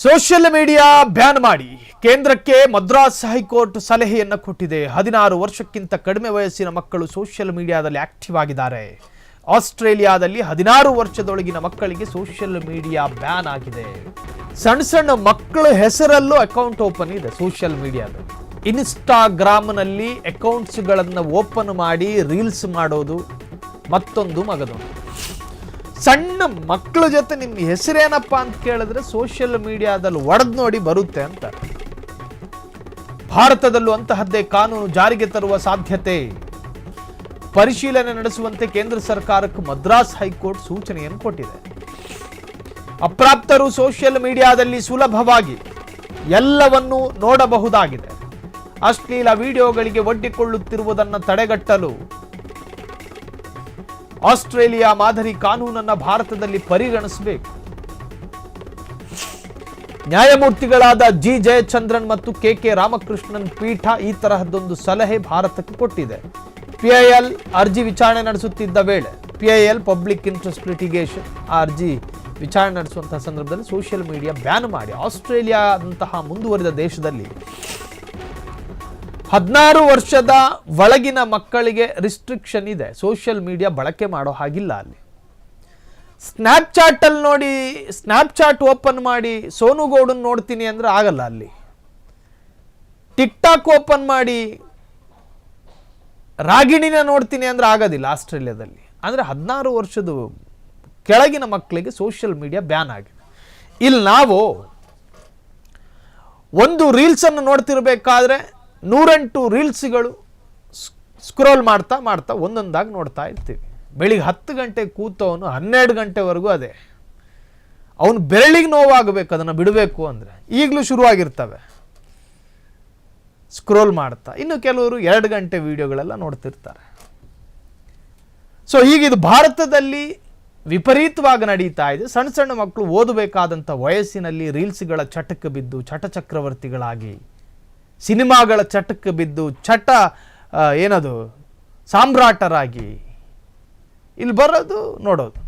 Social media ban ಮಾಡಿ ಕೇಂದ್ರಕ್ಕೆ Madras high court ಸಲಹೆಯನ್ನು ಕೊಟ್ಟಿದೆ. 16 ವರ್ಷಕ್ಕಿಂತ ಕಡಿಮೆ ವಯಸ್ಸಿನ ಮಕ್ಕಳು ಸೋಷಿಯಲ್ ಮೀಡಿಯಾದಲ್ಲಿ ಆಕ್ಟಿವ್ ಆಗಿದ್ದಾರೆ. ಆಸ್ಟ್ರೇಲಿಯಾದಲ್ಲಿ 16 ವರ್ಷದೊಳಗಿನ ಮಕ್ಕಳಿಗೆ ಸೋಷಿಯಲ್ ಮೀಡಿಯಾ ಬ್ಯಾನ್ ಆಗಿದೆ. ಸಣ್ಣ ಮಕ್ಕಳ ಹೆಸರಲ್ಲೂ ಅಕೌಂಟ್ ಓಪನ್ ಇದೆ ಸೋಷಿಯಲ್ ಮೀಡಿಯಾದಲ್ಲಿ. ಇನ್ಸ್ಟಾಗ್ರಾಮ್ನಲ್ಲಿ ಅಕೌಂಟ್ಸ್ಗಳನ್ನು ಓಪನ್ ಮಾಡಿ ರೀಲ್ಸ್ ಮಾಡೋದು ಮತ್ತೊಂದು ಮಗದೊಂದು. ಸಣ್ಣ ಮಕ್ಕಳ ಜೊತೆ ನಿಮ್ಮ ಹೆಸರೇನಪ್ಪ ಅಂತ ಕೇಳಿದ್ರೆ ಸೋಷಿಯಲ್ ಮೀಡಿಯಾದಲ್ಲಿ ಒಡೆದು ನೋಡಿ ಬರುತ್ತೆ ಅಂತ. ಭಾರತದಲ್ಲೂ ಅಂತಹದ್ದೇ ಕಾನೂನು ಜಾರಿಗೆ ತರುವ ಸಾಧ್ಯತೆ. ಪರಿಶೀಲನೆ ನಡೆಸುವಂತೆ ಕೇಂದ್ರ ಸರ್ಕಾರಕ್ಕೆ ಮದ್ರಾಸ್ ಹೈಕೋರ್ಟ್ ಸೂಚನೆಯನ್ನು ಕೊಟ್ಟಿದೆ. ಅಪ್ರಾಪ್ತರು ಸೋಷಿಯಲ್ ಮೀಡಿಯಾದಲ್ಲಿ ಸುಲಭವಾಗಿ ಎಲ್ಲವನ್ನೂ ನೋಡಬಹುದಾಗಿದೆ. ಅಶ್ಲೀಲ ವಿಡಿಯೋಗಳಿಗೆ ಒಡ್ಡಿಕೊಳ್ಳುತ್ತಿರುವುದನ್ನು ತಡೆಗಟ್ಟಲು ಆಸ್ಟ್ರೇಲಿಯಾ ಮಾದರಿ ಕಾನೂನನ್ನು ಭಾರತದಲ್ಲಿ ಪರಿಗಣಿಸಬೇಕು. ನ್ಯಾಯಮೂರ್ತಿಗಳಾದ ಜಿ ಜಯಚಂದ್ರನ್ ಮತ್ತು ಕೆ ರಾಮಕೃಷ್ಣನ್ ಪೀಠ ಈ ತರಹದೊಂದು ಸಲಹೆ ಭಾರತಕ್ಕೆ ಕೊಟ್ಟಿದೆ. ಪಿಐಎಲ್ ಅರ್ಜಿ ವಿಚಾರಣೆ ನಡೆಸುತ್ತಿದ್ದ ವೇಳೆ ಪಿಐಎಲ್ ಪಬ್ಲಿಕ್ ಇಂಟ್ರೆಸ್ಟ್ ಲಿಟಿಗೇಷನ್ ಆ ಅರ್ಜಿ ವಿಚಾರಣೆ ನಡೆಸುವಂತಹ ಸಂದರ್ಭದಲ್ಲಿ ಸೋಷಿಯಲ್ ಮೀಡಿಯಾ ಬ್ಯಾನ್ ಮಾಡಿ ಆಸ್ಟ್ರೇಲಿಯಾದಂತಹ ಮುಂದುವರಿದ ದೇಶದಲ್ಲಿ 16 ವರ್ಷದ ಒಳಗಿನ ಮಕ್ಕಳಿಗೆ ರಿಸ್ಟ್ರಿಕ್ಷನ್ ಇದೆ. ಸೋಷಿಯಲ್ ಮೀಡಿಯಾ ಬಳಕೆ ಮಾಡೋ ಹಾಗಿಲ್ಲ. ಅಲ್ಲಿ ಸ್ನ್ಯಾಪ್ಚಾಟ್ ಅಲ್ಲಿ ನೋಡಿ, ಸ್ನ್ಯಾಪ್ಚಾಟ್ ಓಪನ್ ಮಾಡಿ ಸೋನು ಗೌಡನ್ ನೋಡ್ತೀನಿ ಅಂದ್ರೆ ಆಗಲ್ಲ. ಅಲ್ಲಿ ಟಿಕ್ ಟಾಕ್ ಓಪನ್ ಮಾಡಿ ರಾಗಿಣಿನ ನೋಡ್ತೀನಿ ಅಂದ್ರೆ ಆಗೋದಿಲ್ಲ ಆಸ್ಟ್ರೇಲಿಯಾದಲ್ಲಿ. ಅಂದರೆ 16 ವರ್ಷದ ಕೆಳಗಿನ ಮಕ್ಕಳಿಗೆ ಸೋಷಿಯಲ್ ಮೀಡಿಯಾ ಬ್ಯಾನ್ ಆಗಿದೆ. ಇಲ್ಲಿ ನಾವು ಒಂದು ರೀಲ್ಸನ್ನು ನೋಡ್ತಿರ್ಬೇಕಾದ್ರೆ 108 ರೀಲ್ಸ್ಗಳು ಸ್ಕ್ರೋಲ್ ಮಾಡ್ತಾ ಮಾಡ್ತಾ ಒಂದೊಂದಾಗಿ ನೋಡ್ತಾ ಇರ್ತೀವಿ. ಬೆಳಿಗ್ಗೆ 10 ಗಂಟೆ ಕೂತವನು 12 ಗಂಟೆವರೆಗೂ ಅದೇ. ಅವನು ಬೆರಳಿಗೆ ನೋವಾಗಬೇಕು ಅದನ್ನು ಬಿಡಬೇಕು ಅಂದರೆ. ಈಗಲೂ ಶುರುವಾಗಿರ್ತವೆ ಸ್ಕ್ರೋಲ್ ಮಾಡ್ತಾ. ಇನ್ನು ಕೆಲವರು 2 ಗಂಟೆ ವಿಡಿಯೋಗಳೆಲ್ಲ ನೋಡ್ತಿರ್ತಾರೆ. ಸೊ ಹೀಗಿದು ಭಾರತದಲ್ಲಿ ವಿಪರೀತವಾಗಿ ನಡೀತಾ ಇದೆ. ಸಣ್ಣ ಮಕ್ಕಳು ಓದಬೇಕಾದಂಥ ವಯಸ್ಸಿನಲ್ಲಿ ರೀಲ್ಸ್ಗಳ ಚಟಕ್ಕೆ ಬಿದ್ದು ಚಟಚಕ್ರವರ್ತಿಗಳಾಗಿ, ಸಿನಿಮಾಗಳ ಚಟಕ್ಕೆ ಬಿದ್ದು ಏನದು ಸಾಮ್ರಾಟರಾಗಿ ಇಲ್ಲಿ ಬರೋದು ನೋಡೋದು.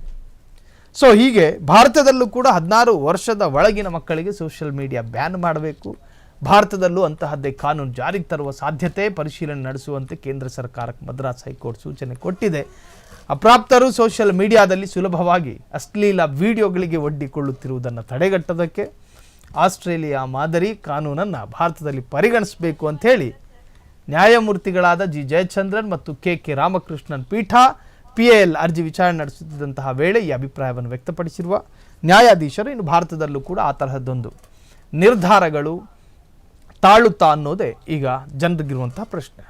ಸೊ ಹೀಗೆ ಭಾರತದಲ್ಲೂ ಕೂಡ 16 ವರ್ಷದ ಒಳಗಿನ ಮಕ್ಕಳಿಗೆ ಸೋಷಿಯಲ್ ಮೀಡಿಯಾ ಬ್ಯಾನ್ ಮಾಡಬೇಕು. ಭಾರತದಲ್ಲೂ ಅಂತಹದ್ದೇ ಕಾನೂನು ಜಾರಿಗೆ ತರುವ ಸಾಧ್ಯತೆ. ಪರಿಶೀಲನೆ ನಡೆಸುವಂತೆ ಕೇಂದ್ರ ಸರ್ಕಾರಕ್ಕೆ ಮದ್ರಾಸ್ ಹೈಕೋರ್ಟ್ ಸೂಚನೆ ಕೊಟ್ಟಿದೆ. ಅಪ್ರಾಪ್ತರು ಸೋಷಿಯಲ್ ಮೀಡಿಯಾದಲ್ಲಿ ಸುಲಭವಾಗಿ ಅಶ್ಲೀಲ ವಿಡಿಯೋಗಳಿಗೆ ಒಡ್ಡಿಕೊಳ್ಳುತ್ತಿರುವುದನ್ನು ತಡೆಗಟ್ಟೋದಕ್ಕೆ ಆಸ್ಟ್ರೇಲಿಯಾ ಮಾದರಿ ಕಾನೂನನ್ನು ಭಾರತದಲ್ಲಿ ಪರಿಗಣಿಸಬೇಕು ಅಂಥೇಳಿ ನ್ಯಾಯಮೂರ್ತಿಗಳಾದ ಜಿ ಜಯಚಂದ್ರನ್ ಮತ್ತು ಕೆ ರಾಮಕೃಷ್ಣನ್ ಪೀಠ ಪಿಐಎಲ್ ಅರ್ಜಿ ವಿಚಾರಣೆ ನಡೆಸುತ್ತಿದ್ದಂತಹ ವೇಳೆ ಈ ಅಭಿಪ್ರಾಯವನ್ನು ವ್ಯಕ್ತಪಡಿಸಿರುವ ನ್ಯಾಯಾಧೀಶರು ಇನ್ನು ಭಾರತದಲ್ಲೂ ಕೂಡ ಆ ತರಹದ್ದೊಂದು ನಿರ್ಧಾರಗಳು ತಾಳುತ್ತಾ ಅನ್ನೋದೇ ಈಗ ಜನರಿಗಿರುವಂತಹ ಪ್ರಶ್ನೆ.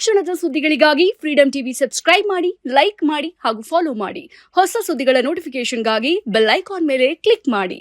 ಕ್ಷಣದ ಸುದ್ದಿಗಳಿಗಾಗಿ ಫ್ರೀಡಂ ಟಿವಿ ಸಬ್ಸ್ಕ್ರೈಬ್ ಮಾಡಿ, ಲೈಕ್ ಮಾಡಿ ಹಾಗೂ ಫಾಲೋ ಮಾಡಿ. ಹೊಸ ಸುದ್ದಿಗಳ ನೋಟಿಫಿಕೇಶನ್ಗಾಗಿ ಬೆಲ್ ಐಕಾನ್ ಮೇಲೆ ಕ್ಲಿಕ್ ಮಾಡಿ.